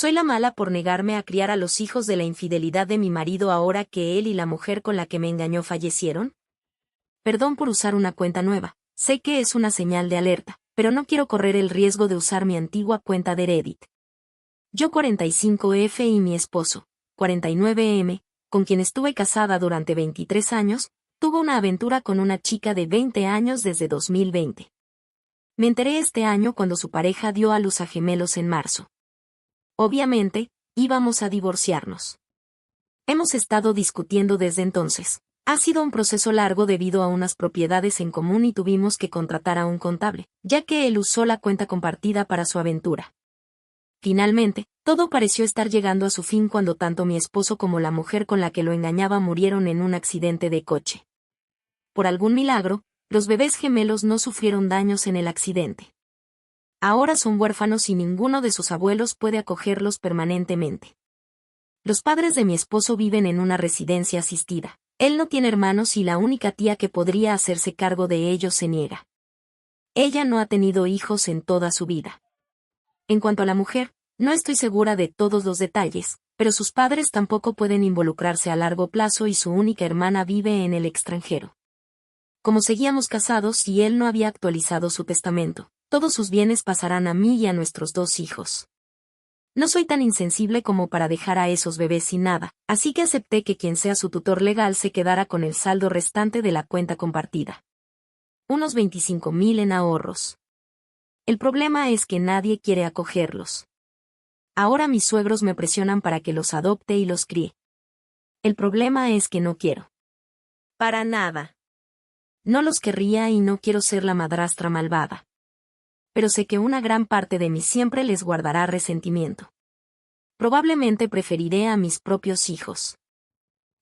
Soy la mala por negarme a criar a los hijos de la infidelidad de mi marido ahora que él y la mujer con la que me engañó fallecieron. Perdón por usar una cuenta nueva, sé que es una señal de alerta, pero no quiero correr el riesgo de usar mi antigua cuenta de Reddit. Yo 45F y mi esposo, 49M, con quien estuve casada durante 23 años, tuvo una aventura con una chica de 20 años desde 2020. Me enteré este año cuando su pareja dio a luz a gemelos en marzo. Obviamente, íbamos a divorciarnos. Hemos estado discutiendo desde entonces. Ha sido un proceso largo debido a unas propiedades en común y tuvimos que contratar a un contable, ya que él usó la cuenta compartida para su aventura. Finalmente, todo pareció estar llegando a su fin cuando tanto mi esposo como la mujer con la que lo engañaba murieron en un accidente de coche. Por algún milagro, los bebés gemelos no sufrieron daños en el accidente. Ahora son huérfanos y ninguno de sus abuelos puede acogerlos permanentemente. Los padres de mi esposo viven en una residencia asistida. Él no tiene hermanos y la única tía que podría hacerse cargo de ellos se niega. Ella no ha tenido hijos en toda su vida. En cuanto a la mujer, no estoy segura de todos los detalles, pero sus padres tampoco pueden involucrarse a largo plazo y su única hermana vive en el extranjero. Como seguíamos casados y él no había actualizado su testamento, todos sus bienes pasarán a mí y a nuestros 2 hijos. No soy tan insensible como para dejar a esos bebés sin nada, así que acepté que quien sea su tutor legal se quedara con el saldo restante de la cuenta compartida. Unos 25,000 en ahorros. El problema es que nadie quiere acogerlos. Ahora mis suegros me presionan para que los adopte y los críe. El problema es que no quiero. Para nada. No los querría y no quiero ser la madrastra malvada. Pero sé que una gran parte de mí siempre les guardará resentimiento. Probablemente preferiré a mis propios hijos.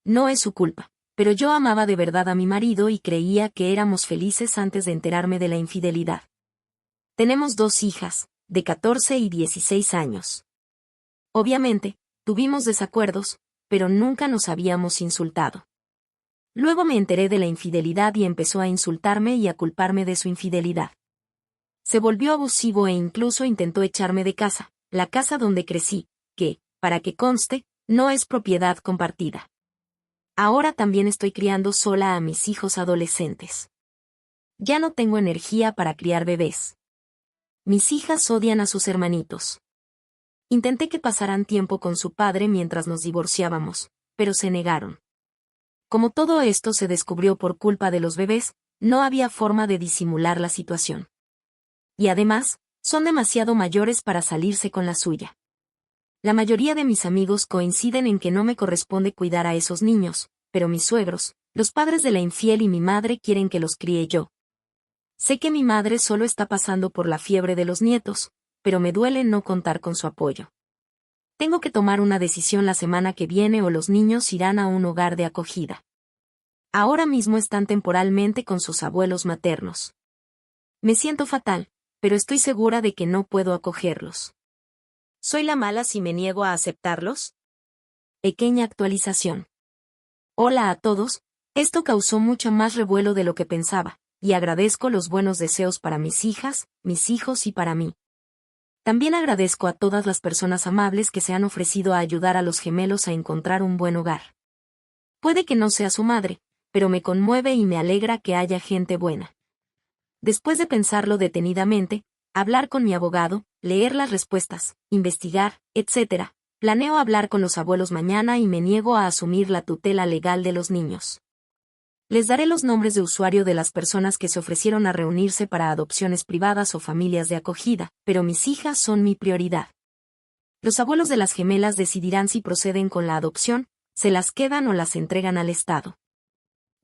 No es su culpa, pero yo amaba de verdad a mi marido y creía que éramos felices antes de enterarme de la infidelidad. Tenemos 2 hijas, de 14 y 16 años. Obviamente, tuvimos desacuerdos, pero nunca nos habíamos insultado. Luego me enteré de la infidelidad y empezó a insultarme y a culparme de su infidelidad. Se volvió abusivo e incluso intentó echarme de casa, la casa donde crecí, que, para que conste, no es propiedad compartida. Ahora también estoy criando sola a mis hijos adolescentes. Ya no tengo energía para criar bebés. Mis hijas odian a sus hermanitos. Intenté que pasaran tiempo con su padre mientras nos divorciábamos, pero se negaron. Como todo esto se descubrió por culpa de los bebés, no había forma de disimular la situación. Y además, son demasiado mayores para salirse con la suya. La mayoría de mis amigos coinciden en que no me corresponde cuidar a esos niños, pero mis suegros, los padres de la infiel y mi madre quieren que los críe yo. Sé que mi madre solo está pasando por la fiebre de los nietos, pero me duele no contar con su apoyo. Tengo que tomar una decisión la semana que viene o los niños irán a un hogar de acogida. Ahora mismo están temporalmente con sus abuelos maternos. Me siento fatal, pero estoy segura de que no puedo acogerlos. ¿Soy la mala si me niego a aceptarlos? Pequeña actualización. Hola a todos, esto causó mucho más revuelo de lo que pensaba, y agradezco los buenos deseos para mis hijas, mis hijos y para mí. También agradezco a todas las personas amables que se han ofrecido a ayudar a los gemelos a encontrar un buen hogar. Puede que no sea su madre, pero me conmueve y me alegra que haya gente buena. Después de pensarlo detenidamente, hablar con mi abogado, leer las respuestas, investigar, etc., planeo hablar con los abuelos mañana y me niego a asumir la tutela legal de los niños. Les daré los nombres de usuario de las personas que se ofrecieron a reunirse para adopciones privadas o familias de acogida, pero mis hijas son mi prioridad. Los abuelos de las gemelas decidirán si proceden con la adopción, se las quedan o las entregan al Estado.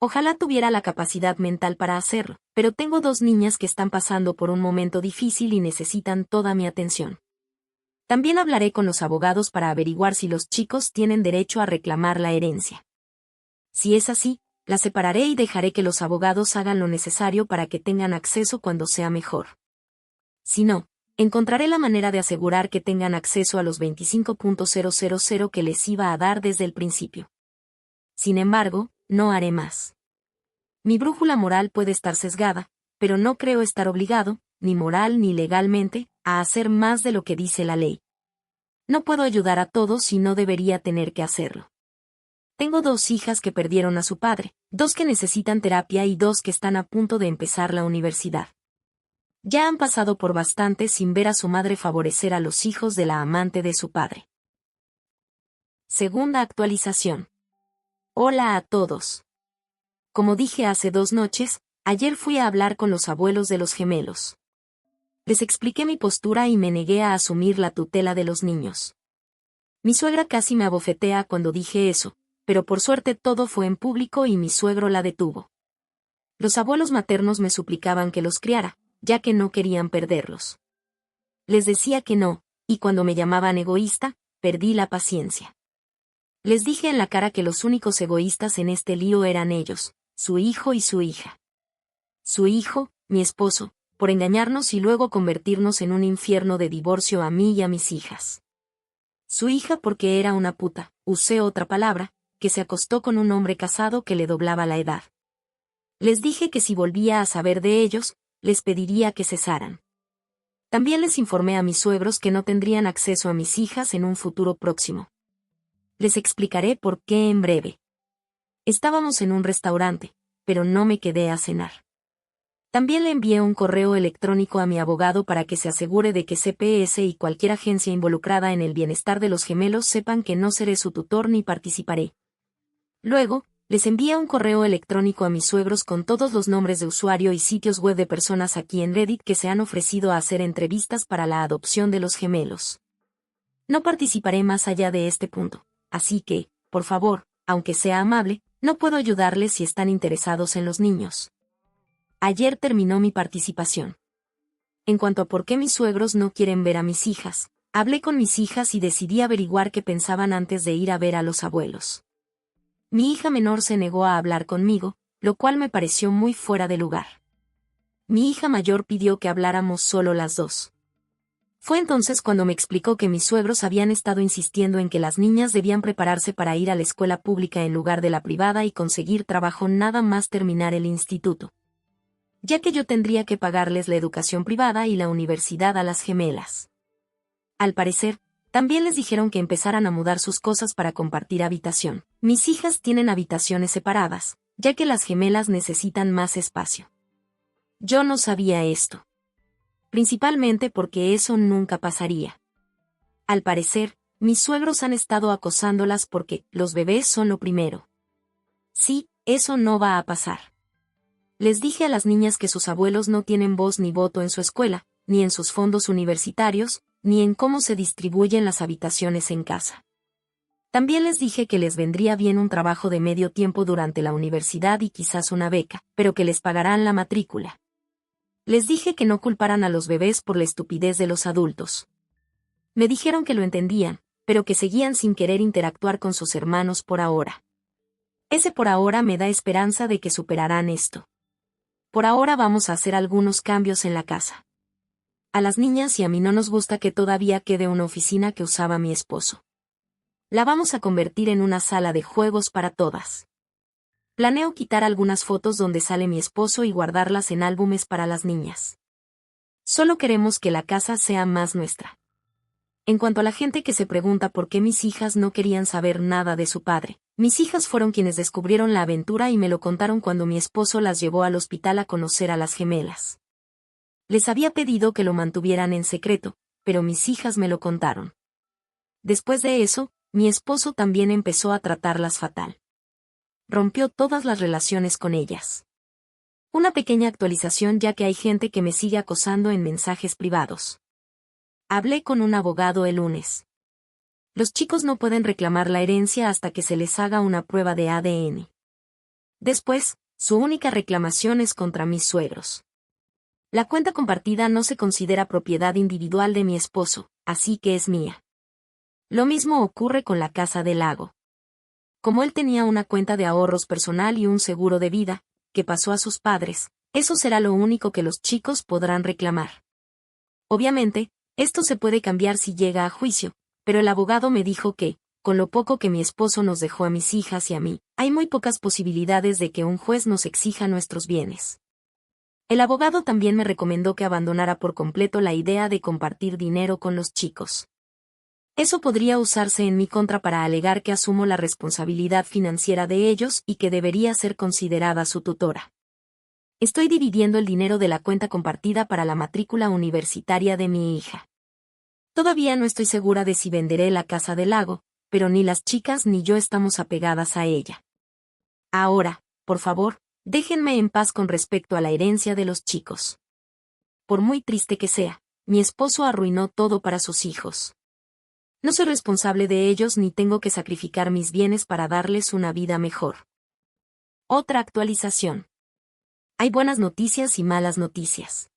Ojalá tuviera la capacidad mental para hacerlo, pero tengo 2 niñas que están pasando por un momento difícil y necesitan toda mi atención. También hablaré con los abogados para averiguar si los chicos tienen derecho a reclamar la herencia. Si es así, la separaré y dejaré que los abogados hagan lo necesario para que tengan acceso cuando sea mejor. Si no, encontraré la manera de asegurar que tengan acceso a los 25,000 que les iba a dar desde el principio. Sin embargo, no haré más. Mi brújula moral puede estar sesgada, pero no creo estar obligado, ni moral ni legalmente, a hacer más de lo que dice la ley. No puedo ayudar a todos y no debería tener que hacerlo. Tengo 2 hijas que perdieron a su padre, 2 que necesitan terapia y 2 que están a punto de empezar la universidad. Ya han pasado por bastante sin ver a su madre favorecer a los hijos de la amante de su padre. Segunda actualización. Hola a todos. Como dije hace 2 noches, ayer fui a hablar con los abuelos de los gemelos. Les expliqué mi postura y me negué a asumir la tutela de los niños. Mi suegra casi me abofetea cuando dije eso, pero por suerte todo fue en público y mi suegro la detuvo. Los abuelos maternos me suplicaban que los criara, ya que no querían perderlos. Les decía que no, y cuando me llamaban egoísta, perdí la paciencia. Les dije en la cara que los únicos egoístas en este lío eran ellos, su hijo y su hija. Su hijo, mi esposo, por engañarnos y luego convertirnos en un infierno de divorcio a mí y a mis hijas. Su hija porque era una puta, usé otra palabra, que se acostó con un hombre casado que le doblaba la edad. Les dije que si volvía a saber de ellos, les pediría que cesaran. También les informé a mis suegros que no tendrían acceso a mis hijas en un futuro próximo. Les explicaré por qué en breve. Estábamos en un restaurante, pero no me quedé a cenar. También le envié un correo electrónico a mi abogado para que se asegure de que CPS y cualquier agencia involucrada en el bienestar de los gemelos sepan que no seré su tutor ni participaré. Luego, les envié un correo electrónico a mis suegros con todos los nombres de usuario y sitios web de personas aquí en Reddit que se han ofrecido a hacer entrevistas para la adopción de los gemelos. No participaré más allá de este punto, así que, por favor, aunque sea amable, no puedo ayudarles si están interesados en los niños. Ayer terminó mi participación. En cuanto a por qué mis suegros no quieren ver a mis hijas, hablé con mis hijas y decidí averiguar qué pensaban antes de ir a ver a los abuelos. Mi hija menor se negó a hablar conmigo, lo cual me pareció muy fuera de lugar. Mi hija mayor pidió que habláramos solo las 2. Fue entonces cuando me explicó que mis suegros habían estado insistiendo en que las niñas debían prepararse para ir a la escuela pública en lugar de la privada y conseguir trabajo nada más terminar el instituto, ya que yo tendría que pagarles la educación privada y la universidad a las gemelas. Al parecer, también les dijeron que empezaran a mudar sus cosas para compartir habitación. Mis hijas tienen habitaciones separadas, ya que las gemelas necesitan más espacio. Yo no sabía esto. Principalmente porque eso nunca pasaría. Al parecer, mis suegros han estado acosándolas porque los bebés son lo primero. Sí, eso no va a pasar. Les dije a las niñas que sus abuelos no tienen voz ni voto en su escuela, ni en sus fondos universitarios, ni en cómo se distribuyen las habitaciones en casa. También les dije que les vendría bien un trabajo de medio tiempo durante la universidad y quizás una beca, pero que les pagarán la matrícula. Les dije que no culparan a los bebés por la estupidez de los adultos. Me dijeron que lo entendían, pero que seguían sin querer interactuar con sus hermanos por ahora. Ese por ahora me da esperanza de que superarán esto. Por ahora vamos a hacer algunos cambios en la casa. A las niñas y a mí no nos gusta que todavía quede una oficina que usaba mi esposo. La vamos a convertir en una sala de juegos para todas. Planeo quitar algunas fotos donde sale mi esposo y guardarlas en álbumes para las niñas. Solo queremos que la casa sea más nuestra. En cuanto a la gente que se pregunta por qué mis hijas no querían saber nada de su padre, mis hijas fueron quienes descubrieron la aventura y me lo contaron cuando mi esposo las llevó al hospital a conocer a las gemelas. Les había pedido que lo mantuvieran en secreto, pero mis hijas me lo contaron. Después de eso, mi esposo también empezó a tratarlas fatal. Rompió todas las relaciones con ellas. Una pequeña actualización ya que hay gente que me sigue acosando en mensajes privados. Hablé con un abogado el lunes. Los chicos no pueden reclamar la herencia hasta que se les haga una prueba de ADN. Después, su única reclamación es contra mis suegros. La cuenta compartida no se considera propiedad individual de mi esposo, así que es mía. Lo mismo ocurre con la casa del lago. Como él tenía una cuenta de ahorros personal y un seguro de vida, que pasó a sus padres, eso será lo único que los chicos podrán reclamar. Obviamente, esto se puede cambiar si llega a juicio, pero el abogado me dijo que, con lo poco que mi esposo nos dejó a mis hijas y a mí, hay muy pocas posibilidades de que un juez nos exija nuestros bienes. El abogado también me recomendó que abandonara por completo la idea de compartir dinero con los chicos. Eso podría usarse en mi contra para alegar que asumo la responsabilidad financiera de ellos y que debería ser considerada su tutora. Estoy dividiendo el dinero de la cuenta compartida para la matrícula universitaria de mi hija. Todavía no estoy segura de si venderé la casa del lago, pero ni las chicas ni yo estamos apegadas a ella. Ahora, por favor, déjenme en paz con respecto a la herencia de los chicos. Por muy triste que sea, mi esposo arruinó todo para sus hijos. No soy responsable de ellos ni tengo que sacrificar mis bienes para darles una vida mejor. Otra actualización. Hay buenas noticias y malas noticias.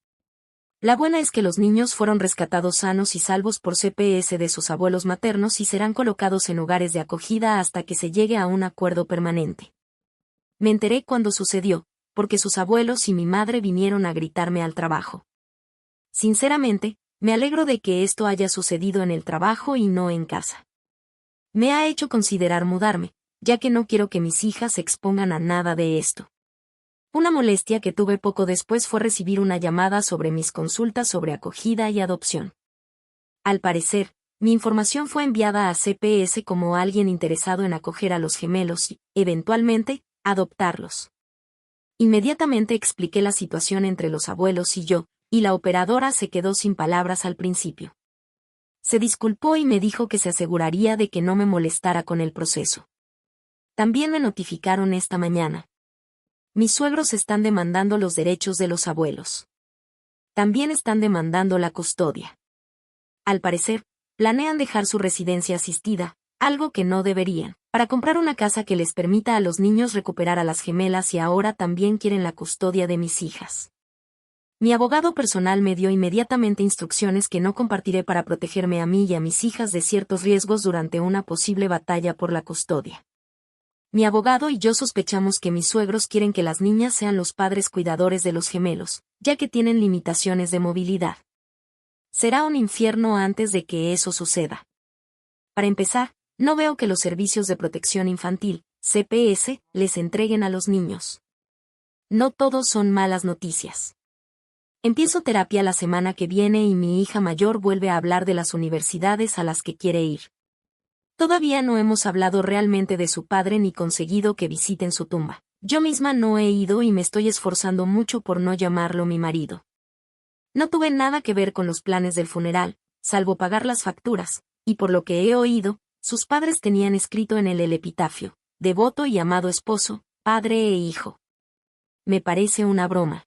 La buena es que los niños fueron rescatados sanos y salvos por CPS de sus abuelos maternos y serán colocados en hogares de acogida hasta que se llegue a un acuerdo permanente. Me enteré cuando sucedió, porque sus abuelos y mi madre vinieron a gritarme al trabajo. Sinceramente, me alegro de que esto haya sucedido en el trabajo y no en casa. Me ha hecho considerar mudarme, ya que no quiero que mis hijas se expongan a nada de esto. Una molestia que tuve poco después fue recibir una llamada sobre mis consultas sobre acogida y adopción. Al parecer, mi información fue enviada a CPS como alguien interesado en acoger a los gemelos y, eventualmente, adoptarlos. Inmediatamente expliqué la situación entre los abuelos y yo, y la operadora se quedó sin palabras al principio. Se disculpó y me dijo que se aseguraría de que no me molestara con el proceso. También me notificaron esta mañana. Mis suegros están demandando los derechos de los abuelos. También están demandando la custodia. Al parecer, planean dejar su residencia asistida, algo que no deberían, para comprar una casa que les permita a los niños recuperar a las gemelas y ahora también quieren la custodia de mis hijas. Mi abogado personal me dio inmediatamente instrucciones que no compartiré para protegerme a mí y a mis hijas de ciertos riesgos durante una posible batalla por la custodia. Mi abogado y yo sospechamos que mis suegros quieren que las niñas sean los padres cuidadores de los gemelos, ya que tienen limitaciones de movilidad. Será un infierno antes de que eso suceda. Para empezar, no veo que los servicios de protección infantil, CPS, les entreguen a los niños. No todos son malas noticias. Empiezo terapia la semana que viene y mi hija mayor vuelve a hablar de las universidades a las que quiere ir. Todavía no hemos hablado realmente de su padre ni conseguido que visiten su tumba. Yo misma no he ido y me estoy esforzando mucho por no llamarlo mi marido. No tuve nada que ver con los planes del funeral, salvo pagar las facturas, y por lo que he oído, sus padres tenían escrito en el epitafio, devoto y amado esposo, padre e hijo. Me parece una broma.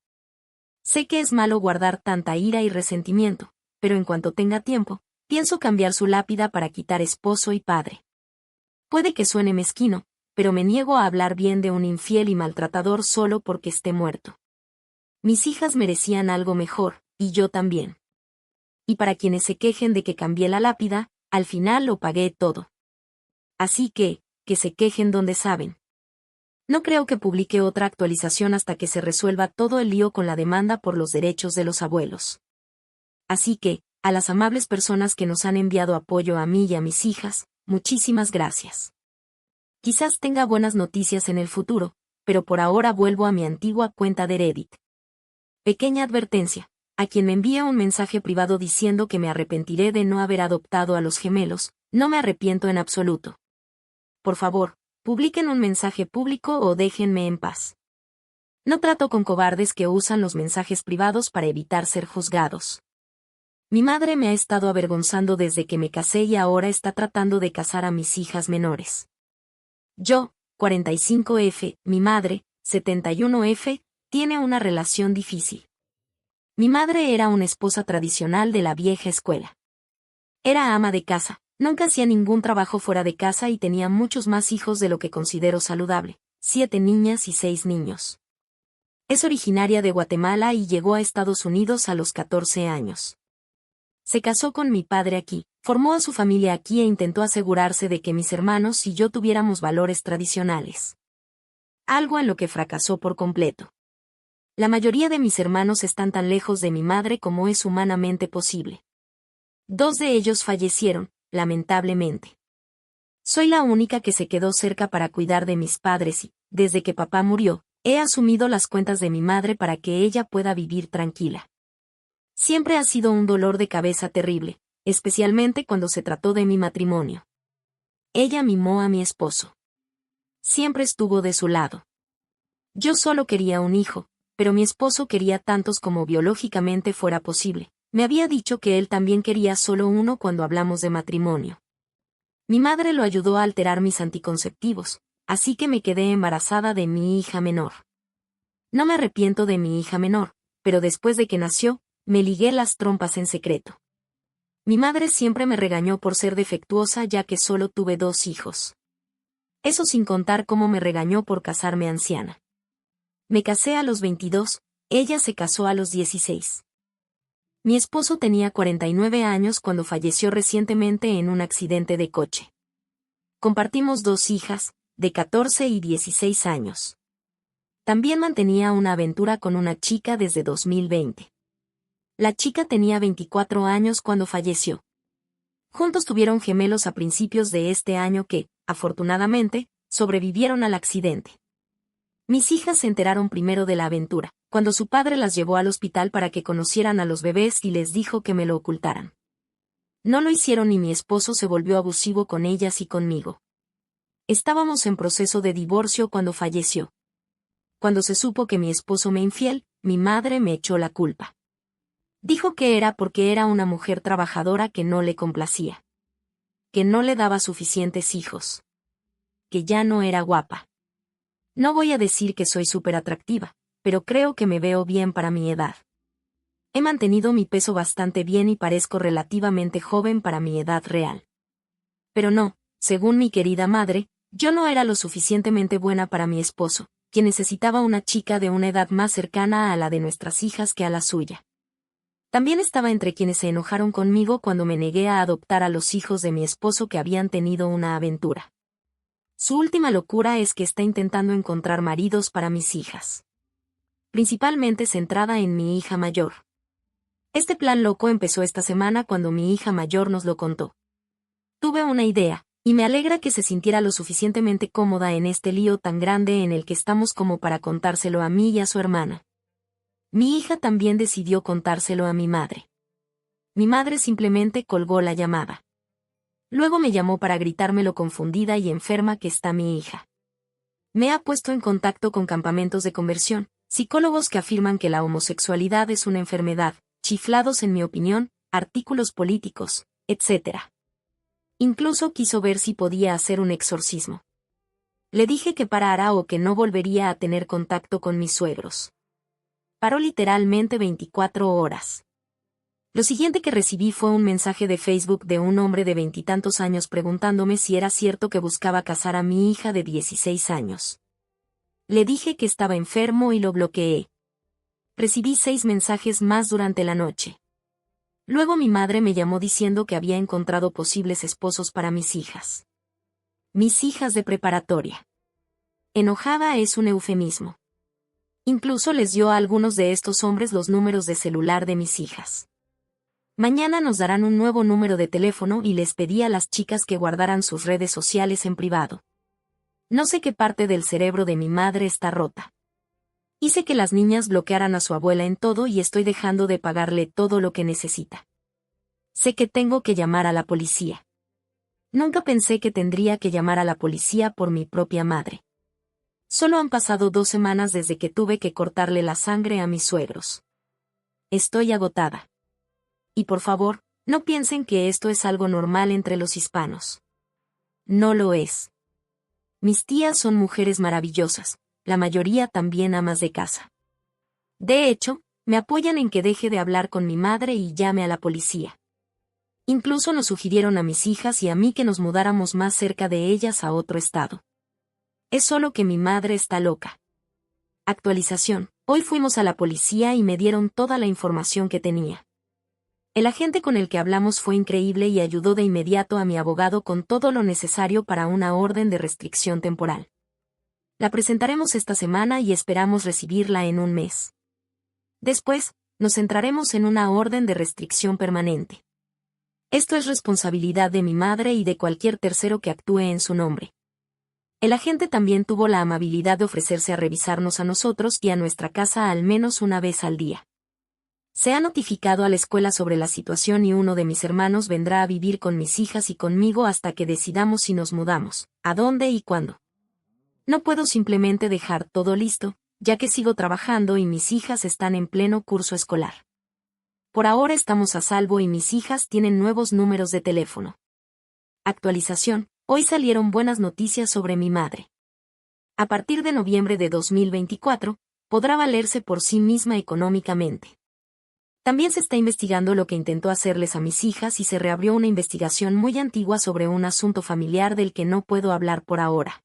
Sé que es malo guardar tanta ira y resentimiento, pero en cuanto tenga tiempo, pienso cambiar su lápida para quitar esposo y padre. Puede que suene mezquino, pero me niego a hablar bien de un infiel y maltratador solo porque esté muerto. Mis hijas merecían algo mejor, y yo también. Y para quienes se quejen de que cambié la lápida, al final lo pagué todo. Así que se quejen donde saben. No creo que publique otra actualización hasta que se resuelva todo el lío con la demanda por los derechos de los abuelos. Así que, a las amables personas que nos han enviado apoyo a mí y a mis hijas, muchísimas gracias. Quizás tenga buenas noticias en el futuro, pero por ahora vuelvo a mi antigua cuenta de Reddit. Pequeña advertencia, a quien me envía un mensaje privado diciendo que me arrepentiré de no haber adoptado a los gemelos, no me arrepiento en absoluto. Por favor, publiquen un mensaje público o déjenme en paz. No trato con cobardes que usan los mensajes privados para evitar ser juzgados. Mi madre me ha estado avergonzando desde que me casé y ahora está tratando de casar a mis hijas menores. Yo, 45F, mi madre, 71F, tiene una relación difícil. Mi madre era una esposa tradicional de la vieja escuela. Era ama de casa, nunca hacía ningún trabajo fuera de casa y tenía muchos más hijos de lo que considero saludable, 7 niñas y 6 niños. Es originaria de Guatemala y llegó a Estados Unidos a los 14 años. Se casó con mi padre aquí, formó a su familia aquí e intentó asegurarse de que mis hermanos y yo tuviéramos valores tradicionales. Algo en lo que fracasó por completo. La mayoría de mis hermanos están tan lejos de mi madre como es humanamente posible. 2 de ellos fallecieron, lamentablemente. Soy la única que se quedó cerca para cuidar de mis padres y, desde que papá murió, he asumido las cuentas de mi madre para que ella pueda vivir tranquila. Siempre ha sido un dolor de cabeza terrible, especialmente cuando se trató de mi matrimonio. Ella mimó a mi esposo. Siempre estuvo de su lado. Yo solo quería un hijo, pero mi esposo quería tantos como biológicamente fuera posible. Me había dicho que él también quería solo uno cuando hablamos de matrimonio. Mi madre lo ayudó a alterar mis anticonceptivos, así que me quedé embarazada de mi hija menor. No me arrepiento de mi hija menor, pero después de que nació, me ligué las trompas en secreto. Mi madre siempre me regañó por ser defectuosa ya que solo tuve 2 hijos. Eso sin contar cómo me regañó por casarme anciana. Me casé a los 22, ella se casó a los 16. Mi esposo tenía 49 años cuando falleció recientemente en un accidente de coche. Compartimos 2 hijas, de 14 y 16 años. También mantenía una aventura con una chica desde 2020. La chica tenía 24 años cuando falleció. Juntos tuvieron gemelos a principios de este año que, afortunadamente, sobrevivieron al accidente. Mis hijas se enteraron primero de la aventura, cuando su padre las llevó al hospital para que conocieran a los bebés y les dijo que me lo ocultaran. No lo hicieron y mi esposo se volvió abusivo con ellas y conmigo. Estábamos en proceso de divorcio cuando falleció. Cuando se supo que mi esposo me infiel, mi madre me echó la culpa. Dijo que era porque era una mujer trabajadora que no le complacía. Que no le daba suficientes hijos. Que ya no era guapa. No voy a decir que soy súper atractiva, pero creo que me veo bien para mi edad. He mantenido mi peso bastante bien y parezco relativamente joven para mi edad real. Pero no, según mi querida madre, yo no era lo suficientemente buena para mi esposo, quien necesitaba una chica de una edad más cercana a la de nuestras hijas que a la suya. También estaba entre quienes se enojaron conmigo cuando me negué a adoptar a los hijos de mi esposo que habían tenido una aventura. Su última locura es que está intentando encontrar maridos para mis hijas. Principalmente centrada en mi hija mayor. Este plan loco empezó esta semana cuando mi hija mayor nos lo contó. Tuve una idea, y me alegra que se sintiera lo suficientemente cómoda en este lío tan grande en el que estamos como para contárselo a mí y a su hermana. Mi hija también decidió contárselo a mi madre. Mi madre simplemente colgó la llamada. Luego me llamó para gritarme lo confundida y enferma que está mi hija. Me ha puesto en contacto con campamentos de conversión, psicólogos que afirman que la homosexualidad es una enfermedad, chiflados en mi opinión, artículos políticos, etc. Incluso quiso ver si podía hacer un exorcismo. Le dije que parara o que no volvería a tener contacto con mis suegros. Paró literalmente 24 horas. Lo siguiente que recibí fue un mensaje de Facebook de un hombre de 20 y tantos años preguntándome si era cierto que buscaba casar a mi hija de 16 años. Le dije que estaba enfermo y lo bloqueé. Recibí 6 mensajes más durante la noche. Luego mi madre me llamó diciendo que había encontrado posibles esposos para mis hijas. Mis hijas de preparatoria. Enojada es un eufemismo. Incluso les dio a algunos de estos hombres los números de celular de mis hijas. Mañana nos darán un nuevo número de teléfono y les pedí a las chicas que guardaran sus redes sociales en privado. No sé qué parte del cerebro de mi madre está rota. Hice que las niñas bloquearan a su abuela en todo y estoy dejando de pagarle todo lo que necesita. Sé que tengo que llamar a la policía. Nunca pensé que tendría que llamar a la policía por mi propia madre. Solo han pasado 2 semanas desde que tuve que cortarle la sangre a mis suegros. Estoy agotada. Y por favor, no piensen que esto es algo normal entre los hispanos. No lo es. Mis tías son mujeres maravillosas, la mayoría también amas de casa. De hecho, me apoyan en que deje de hablar con mi madre y llame a la policía. Incluso nos sugirieron a mis hijas y a mí que nos mudáramos más cerca de ellas a otro estado. Es solo que mi madre está loca. Actualización. Hoy fuimos a la policía y me dieron toda la información que tenía. El agente con el que hablamos fue increíble y ayudó de inmediato a mi abogado con todo lo necesario para una orden de restricción temporal. La presentaremos esta semana y esperamos recibirla en un mes. Después, nos centraremos en una orden de restricción permanente. Esto es responsabilidad de mi madre y de cualquier tercero que actúe en su nombre. El agente también tuvo la amabilidad de ofrecerse a revisarnos a nosotros y a nuestra casa al menos una vez al día. Se ha notificado a la escuela sobre la situación y uno de mis hermanos vendrá a vivir con mis hijas y conmigo hasta que decidamos si nos mudamos, a dónde y cuándo. No puedo simplemente dejar todo listo, ya que sigo trabajando y mis hijas están en pleno curso escolar. Por ahora estamos a salvo y mis hijas tienen nuevos números de teléfono. Actualización: hoy salieron buenas noticias sobre mi madre. A partir de noviembre de 2024, podrá valerse por sí misma económicamente. También se está investigando lo que intentó hacerles a mis hijas y se reabrió una investigación muy antigua sobre un asunto familiar del que no puedo hablar por ahora.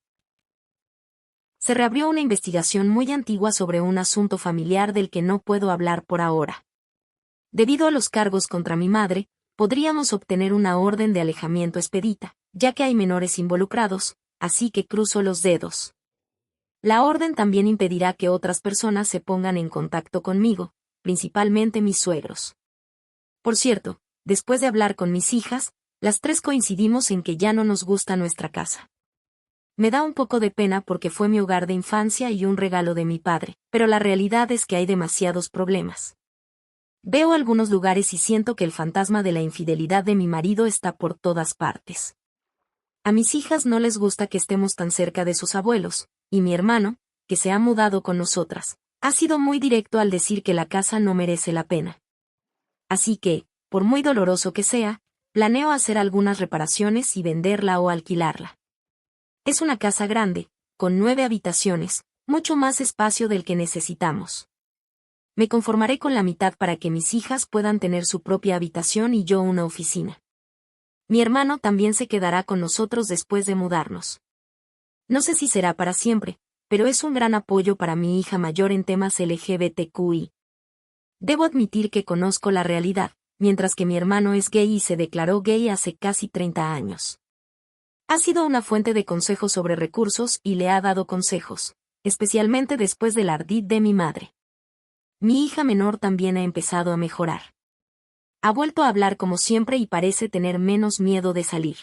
Se reabrió una investigación muy antigua sobre un asunto familiar del que no puedo hablar por ahora. Debido a los cargos contra mi madre, podríamos obtener una orden de alejamiento expedita, ya que hay menores involucrados, así que cruzo los dedos. La orden también impedirá que otras personas se pongan en contacto conmigo, principalmente mis suegros. Por cierto, después de hablar con mis hijas, las tres coincidimos en que ya no nos gusta nuestra casa. Me da un poco de pena porque fue mi hogar de infancia y un regalo de mi padre, pero la realidad es que hay demasiados problemas. Veo algunos lugares y siento que el fantasma de la infidelidad de mi marido está por todas partes. A mis hijas no les gusta que estemos tan cerca de sus abuelos, y mi hermano, que se ha mudado con nosotras, ha sido muy directo al decir que la casa no merece la pena. Así que, por muy doloroso que sea, planeo hacer algunas reparaciones y venderla o alquilarla. Es una casa grande, con 9 habitaciones, mucho más espacio del que necesitamos. Me conformaré con la mitad para que mis hijas puedan tener su propia habitación y yo una oficina. Mi hermano también se quedará con nosotros después de mudarnos. No sé si será para siempre, pero es un gran apoyo para mi hija mayor en temas LGBTQI. Debo admitir que conozco la realidad, mientras que mi hermano es gay y se declaró gay hace casi 30 años. Ha sido una fuente de consejos sobre recursos y le ha dado consejos, especialmente después del ardid de mi madre. Mi hija menor también ha empezado a mejorar. Ha vuelto a hablar como siempre y parece tener menos miedo de salir.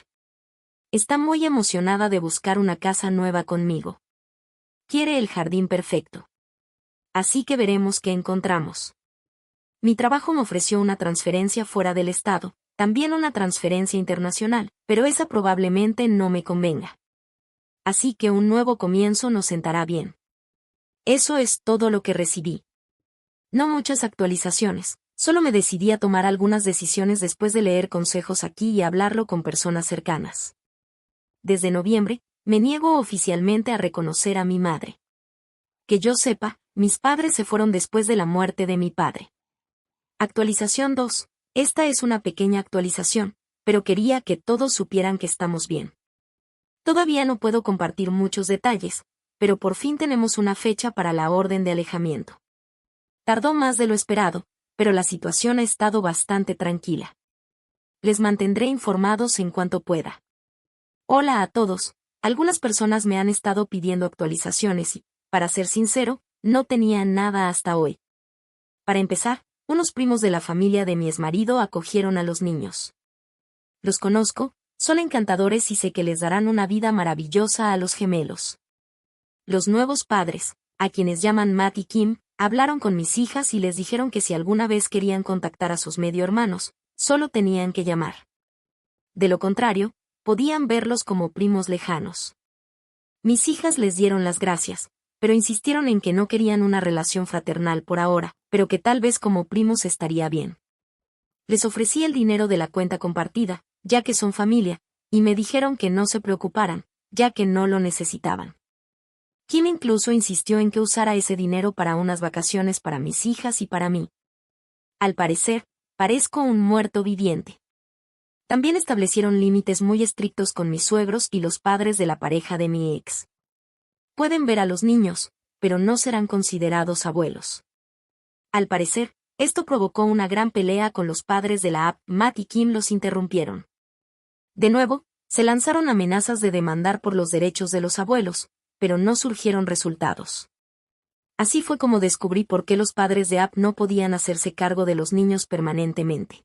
Está muy emocionada de buscar una casa nueva conmigo. Quiere el jardín perfecto. Así que veremos qué encontramos. Mi trabajo me ofreció una transferencia fuera del estado, también una transferencia internacional, pero esa probablemente no me convenga. Así que un nuevo comienzo nos sentará bien. Eso es todo lo que recibí. No muchas actualizaciones, solo me decidí a tomar algunas decisiones después de leer consejos aquí y hablarlo con personas cercanas. Desde noviembre, me niego oficialmente a reconocer a mi madre. Que yo sepa, mis padres se fueron después de la muerte de mi padre. Actualización 2. Esta es una pequeña actualización, pero quería que todos supieran que estamos bien. Todavía no puedo compartir muchos detalles, pero por fin tenemos una fecha para la orden de alejamiento. Tardó más de lo esperado, pero la situación ha estado bastante tranquila. Les mantendré informados en cuanto pueda. Hola a todos. Algunas personas me han estado pidiendo actualizaciones y, para ser sincero, no tenía nada hasta hoy. Para empezar, unos primos de la familia de mi exmarido acogieron a los niños. Los conozco, son encantadores y sé que les darán una vida maravillosa a los gemelos. Los nuevos padres, a quienes llaman Matt y Kim, hablaron con mis hijas y les dijeron que si alguna vez querían contactar a sus medio hermanos, solo tenían que llamar. De lo contrario, podían verlos como primos lejanos. Mis hijas les dieron las gracias, pero insistieron en que no querían una relación fraternal por ahora, pero que tal vez como primos estaría bien. Les ofrecí el dinero de la cuenta compartida, ya que son familia, y me dijeron que no se preocuparan, ya que no lo necesitaban. Kim incluso insistió en que usara ese dinero para unas vacaciones para mis hijas y para mí. Al parecer, parezco un muerto viviente. También establecieron límites muy estrictos con mis suegros y los padres de la pareja de mi ex. Pueden ver a los niños, pero no serán considerados abuelos. Al parecer, esto provocó una gran pelea con los padres de la app. Matt y Kim los interrumpieron. De nuevo, se lanzaron amenazas de demandar por los derechos de los abuelos, pero no surgieron resultados. Así fue como descubrí por qué los padres de app no podían hacerse cargo de los niños permanentemente.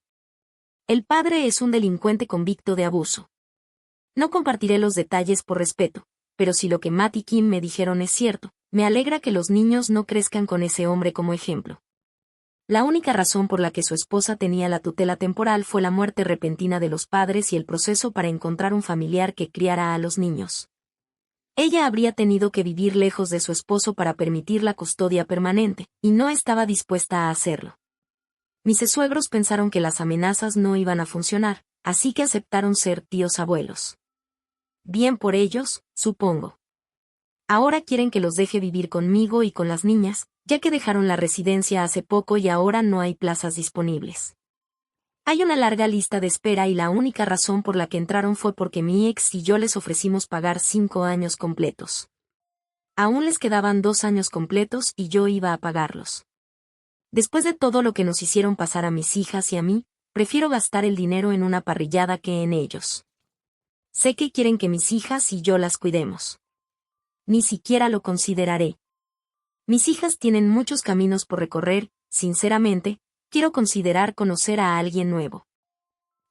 El padre es un delincuente convicto de abuso. No compartiré los detalles por respeto, pero si lo que Matt y Kim me dijeron es cierto, me alegra que los niños no crezcan con ese hombre como ejemplo. La única razón por la que su esposa tenía la tutela temporal fue la muerte repentina de los padres y el proceso para encontrar un familiar que criara a los niños. Ella habría tenido que vivir lejos de su esposo para permitir la custodia permanente, y no estaba dispuesta a hacerlo. Mis suegros pensaron que las amenazas no iban a funcionar, así que aceptaron ser tíos abuelos. Bien por ellos, supongo. Ahora quieren que los deje vivir conmigo y con las niñas, ya que dejaron la residencia hace poco y ahora no hay plazas disponibles. Hay una larga lista de espera y la única razón por la que entraron fue porque mi ex y yo les ofrecimos pagar 5 años completos. Aún les quedaban 2 años completos y yo iba a pagarlos. Después de todo lo que nos hicieron pasar a mis hijas y a mí, prefiero gastar el dinero en una parrillada que en ellos. Sé que quieren que mis hijas y yo las cuidemos. Ni siquiera lo consideraré. Mis hijas tienen muchos caminos por recorrer, sinceramente, quiero considerar conocer a alguien nuevo.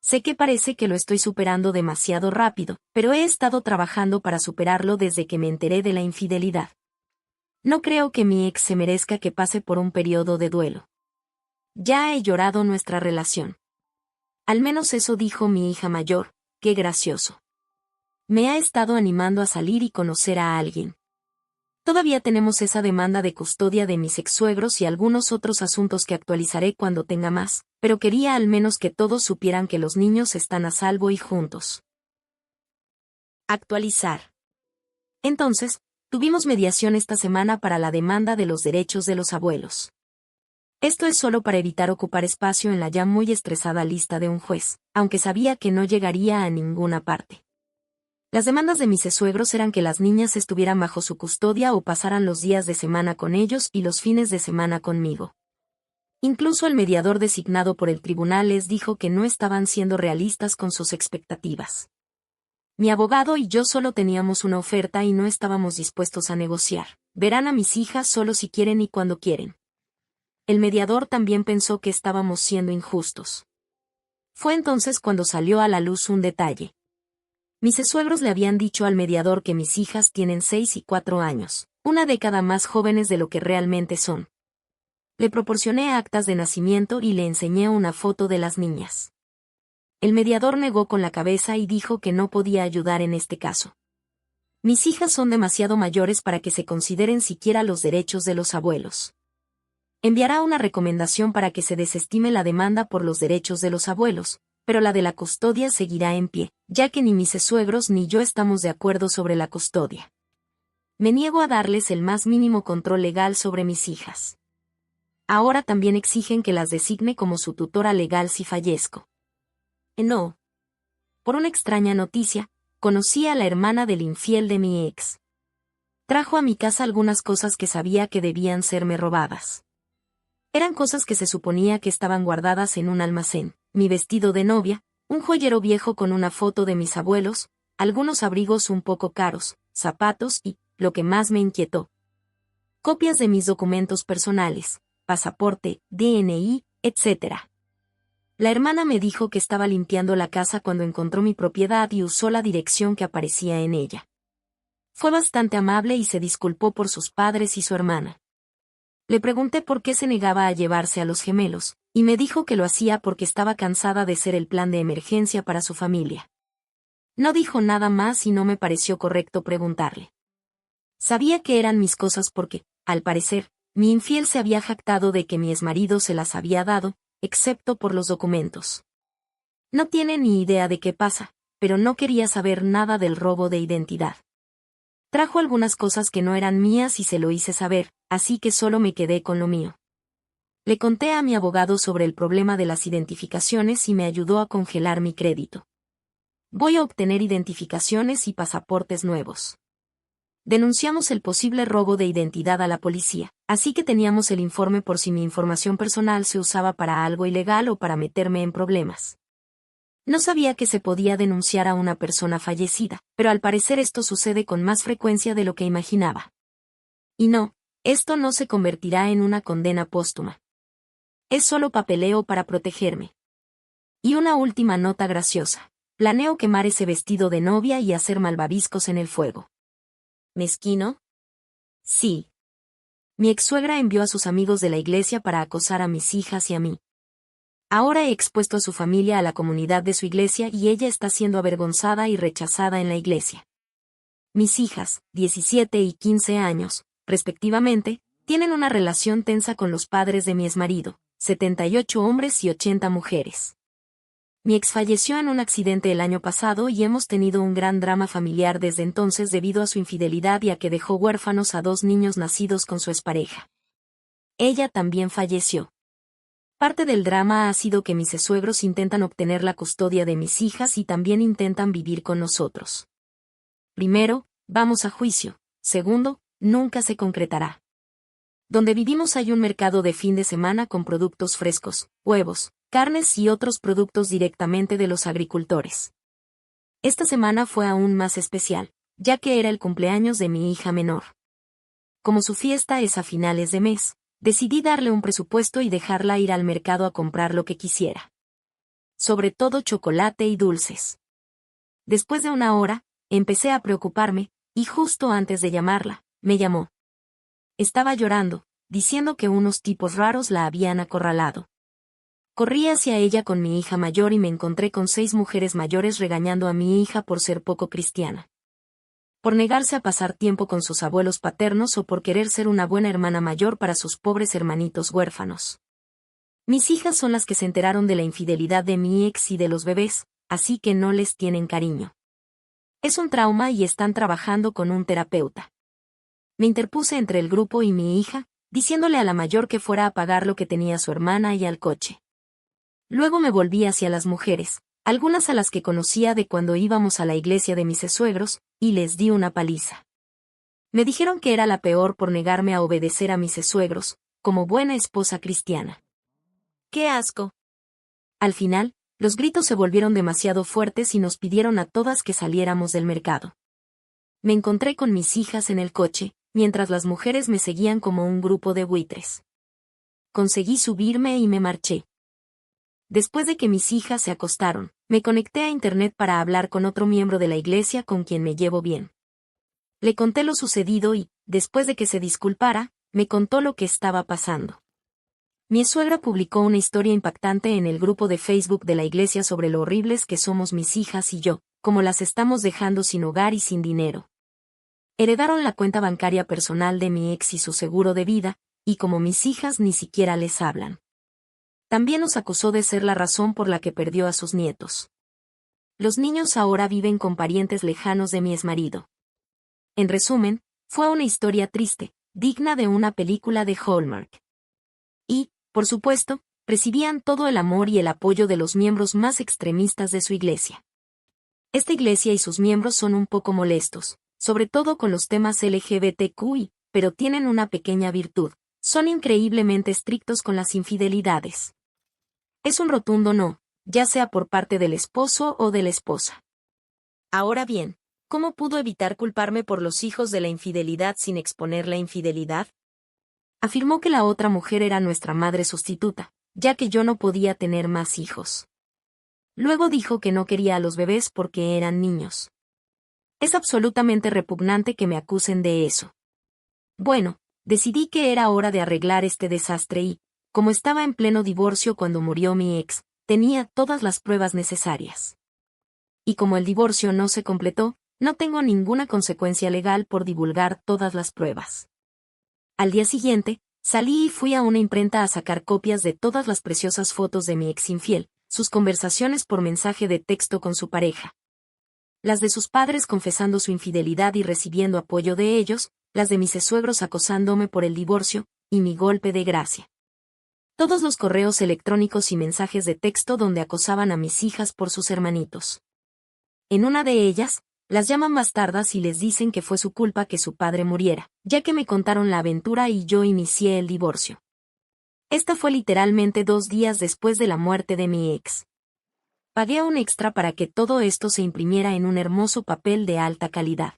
Sé que parece que lo estoy superando demasiado rápido, pero he estado trabajando para superarlo desde que me enteré de la infidelidad. No creo que mi ex se merezca que pase por un periodo de duelo. Ya he llorado nuestra relación. Al menos eso dijo mi hija mayor, qué gracioso. Me ha estado animando a salir y conocer a alguien. Todavía tenemos esa demanda de custodia de mis ex-suegros y algunos otros asuntos que actualizaré cuando tenga más, pero quería al menos que todos supieran que los niños están a salvo y juntos. Actualizar. Entonces, tuvimos mediación esta semana para la demanda de los derechos de los abuelos. Esto es solo para evitar ocupar espacio en la ya muy estresada lista de un juez, aunque sabía que no llegaría a ninguna parte. Las demandas de mis suegros eran que las niñas estuvieran bajo su custodia o pasaran los días de semana con ellos y los fines de semana conmigo. Incluso el mediador designado por el tribunal les dijo que no estaban siendo realistas con sus expectativas. Mi abogado y yo solo teníamos una oferta y no estábamos dispuestos a negociar. Verán a mis hijas solo si quieren y cuando quieren. El mediador también pensó que estábamos siendo injustos. Fue entonces cuando salió a la luz un detalle. Mis suegros le habían dicho al mediador que mis hijas tienen 6 y 4 años, una década más jóvenes de lo que realmente son. Le proporcioné actas de nacimiento y le enseñé una foto de las niñas. El mediador negó con la cabeza y dijo que no podía ayudar en este caso. Mis hijas son demasiado mayores para que se consideren siquiera los derechos de los abuelos. Enviará una recomendación para que se desestime la demanda por los derechos de los abuelos, pero la de la custodia seguirá en pie, ya que ni mis suegros ni yo estamos de acuerdo sobre la custodia. Me niego a darles el más mínimo control legal sobre mis hijas. Ahora también exigen que las designe como su tutora legal si fallezco. No. Por una extraña noticia, conocí a la hermana del infiel de mi ex. Trajo a mi casa algunas cosas que sabía que debían serme robadas. Eran cosas que se suponía que estaban guardadas en un almacén. Mi vestido de novia, un joyero viejo con una foto de mis abuelos, algunos abrigos un poco caros, zapatos y, lo que más me inquietó, copias de mis documentos personales, pasaporte, DNI, etc. La hermana me dijo que estaba limpiando la casa cuando encontró mi propiedad y usó la dirección que aparecía en ella. Fue bastante amable y se disculpó por sus padres y su hermana. Le pregunté por qué se negaba a llevarse a los gemelos, y me dijo que lo hacía porque estaba cansada de ser el plan de emergencia para su familia. No dijo nada más y no me pareció correcto preguntarle. Sabía que eran mis cosas porque, al parecer, mi infiel se había jactado de que mi exmarido se las había dado, excepto por los documentos. No tiene ni idea de qué pasa, pero no quería saber nada del robo de identidad. Trajo algunas cosas que no eran mías y se lo hice saber, así que solo me quedé con lo mío. Le conté a mi abogado sobre el problema de las identificaciones y me ayudó a congelar mi crédito. Voy a obtener identificaciones y pasaportes nuevos. Denunciamos el posible robo de identidad a la policía, así que teníamos el informe por si mi información personal se usaba para algo ilegal o para meterme en problemas. No sabía que se podía denunciar a una persona fallecida, pero al parecer esto sucede con más frecuencia de lo que imaginaba. Y no, esto no se convertirá en una condena póstuma. Es solo papeleo para protegerme. Y una última nota graciosa. Planeo quemar ese vestido de novia y hacer malvaviscos en el fuego. ¿Mezquino? Sí. Mi ex-suegra envió a sus amigos de la iglesia para acosar a mis hijas y a mí. Ahora he expuesto a su familia a la comunidad de su iglesia y ella está siendo avergonzada y rechazada en la iglesia. Mis hijas, 17 y 15 años, respectivamente, tienen una relación tensa con los padres de mi exmarido, 78 hombres y 80 mujeres. Mi ex falleció en un accidente el año pasado y hemos tenido un gran drama familiar desde entonces debido a su infidelidad y a que dejó huérfanos a 2 niños nacidos con su expareja. Ella también falleció. Parte del drama ha sido que mis suegros intentan obtener la custodia de mis hijas y también intentan vivir con nosotros. Primero, vamos a juicio. Segundo, nunca se concretará. Donde vivimos hay un mercado de fin de semana con productos frescos, huevos, carnes y otros productos directamente de los agricultores. Esta semana fue aún más especial, ya que era el cumpleaños de mi hija menor. Como su fiesta es a finales de mes, decidí darle un presupuesto y dejarla ir al mercado a comprar lo que quisiera. Sobre todo chocolate y dulces. Después de una hora, empecé a preocuparme, y justo antes de llamarla, me llamó. Estaba llorando, diciendo que unos tipos raros la habían acorralado. Corrí hacia ella con mi hija mayor y me encontré con 6 mujeres mayores regañando a mi hija por ser poco cristiana. Por negarse a pasar tiempo con sus abuelos paternos o por querer ser una buena hermana mayor para sus pobres hermanitos huérfanos. Mis hijas son las que se enteraron de la infidelidad de mi ex y de los bebés, así que no les tienen cariño. Es un trauma y están trabajando con un terapeuta. Me interpuse entre el grupo y mi hija, diciéndole a la mayor que fuera a pagar lo que tenía su hermana y al coche. Luego me volví hacia las mujeres, algunas a las que conocía de cuando íbamos a la iglesia de mis suegros, y les di una paliza. Me dijeron que era la peor por negarme a obedecer a mis suegros, como buena esposa cristiana. ¡Qué asco! Al final, los gritos se volvieron demasiado fuertes y nos pidieron a todas que saliéramos del mercado. Me encontré con mis hijas en el coche, mientras las mujeres me seguían como un grupo de buitres. Conseguí subirme y me marché. Después de que mis hijas se acostaron, me conecté a internet para hablar con otro miembro de la iglesia con quien me llevo bien. Le conté lo sucedido y, después de que se disculpara, me contó lo que estaba pasando. Mi suegra publicó una historia impactante en el grupo de Facebook de la iglesia sobre lo horribles que somos mis hijas y yo, como las estamos dejando sin hogar y sin dinero. Heredaron la cuenta bancaria personal de mi ex y su seguro de vida, y como mis hijas ni siquiera les hablan. También nos acusó de ser la razón por la que perdió a sus nietos. Los niños ahora viven con parientes lejanos de mi exmarido. En resumen, fue una historia triste, digna de una película de Hallmark. Y, por supuesto, recibían todo el amor y el apoyo de los miembros más extremistas de su iglesia. Esta iglesia y sus miembros son un poco molestos, sobre todo con los temas LGBTQI, pero tienen una pequeña virtud: son increíblemente estrictos con las infidelidades. Es un rotundo no, ya sea por parte del esposo o de la esposa. Ahora bien, ¿cómo pudo evitar culparme por los hijos de la infidelidad sin exponer la infidelidad? Afirmó que la otra mujer era nuestra madre sustituta, ya que yo no podía tener más hijos. Luego dijo que no quería a los bebés porque eran niños. Es absolutamente repugnante que me acusen de eso. Bueno, decidí que era hora de arreglar este desastre y, como estaba en pleno divorcio cuando murió mi ex, tenía todas las pruebas necesarias. Y como el divorcio no se completó, no tengo ninguna consecuencia legal por divulgar todas las pruebas. Al día siguiente, salí y fui a una imprenta a sacar copias de todas las preciosas fotos de mi ex infiel, sus conversaciones por mensaje de texto con su pareja. Las de sus padres confesando su infidelidad y recibiendo apoyo de ellos, las de mis suegros acosándome por el divorcio, y mi golpe de gracia. Todos los correos electrónicos y mensajes de texto donde acosaban a mis hijas por sus hermanitos. En una de ellas, las llaman bastardas y les dicen que fue su culpa que su padre muriera, ya que me contaron la aventura y yo inicié el divorcio. Esta fue literalmente 2 días después de la muerte de mi ex. Pagué un extra para que todo esto se imprimiera en un hermoso papel de alta calidad.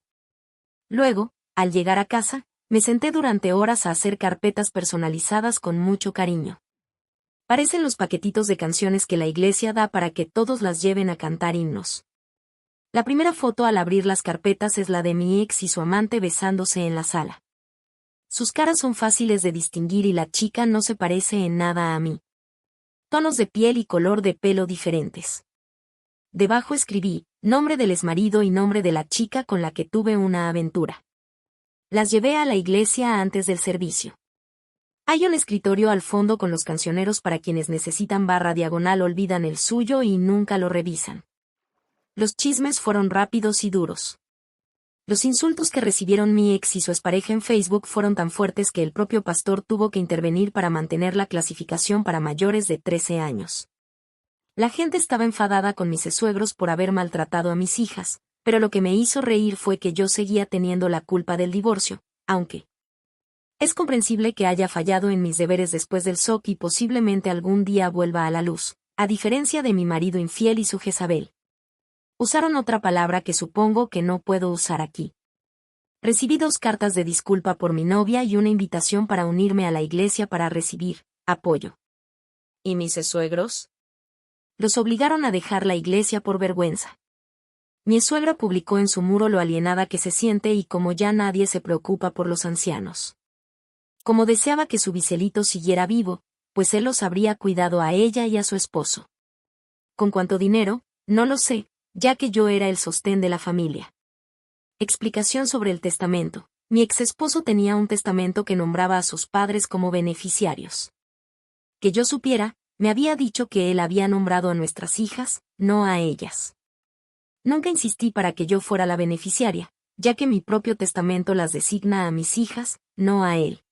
Luego, al llegar a casa, me senté durante horas a hacer carpetas personalizadas con mucho cariño. Parecen los paquetitos de canciones que la iglesia da para que todos las lleven a cantar himnos. La primera foto al abrir las carpetas es la de mi ex y su amante besándose en la sala. Sus caras son fáciles de distinguir y la chica no se parece en nada a mí. Tonos de piel y color de pelo diferentes. Debajo escribí, nombre del exmarido y nombre de la chica con la que tuve una aventura. Las llevé a la iglesia antes del servicio. Hay un escritorio al fondo con los cancioneros para quienes necesitan // olvidan el suyo y nunca lo revisan. Los chismes fueron rápidos y duros. Los insultos que recibieron mi ex y su expareja en Facebook fueron tan fuertes que el propio pastor tuvo que intervenir para mantener la clasificación para mayores de 13 años. La gente estaba enfadada con mis suegros por haber maltratado a mis hijas, pero lo que me hizo reír fue que yo seguía teniendo la culpa del divorcio, aunque es comprensible que haya fallado en mis deberes después del shock y posiblemente algún día vuelva a la luz, a diferencia de mi marido infiel y su Jezabel. Usaron otra palabra que supongo que no puedo usar aquí. Recibí 2 cartas de disculpa por mi novia y una invitación para unirme a la iglesia para recibir apoyo. ¿Y mis suegros? Los obligaron a dejar la iglesia por vergüenza. Mi suegra publicó en su muro lo alienada que se siente y como ya nadie se preocupa por los ancianos. Como deseaba que su biselito siguiera vivo, pues él los habría cuidado a ella y a su esposo. ¿Con cuánto dinero? No lo sé, ya que yo era el sostén de la familia. Explicación sobre el testamento. Mi exesposo tenía un testamento que nombraba a sus padres como beneficiarios. Que yo supiera, me había dicho que él había nombrado a nuestras hijas, no a ellas. Nunca insistí para que yo fuera la beneficiaria, ya que mi propio testamento las designa a mis hijas, no a él.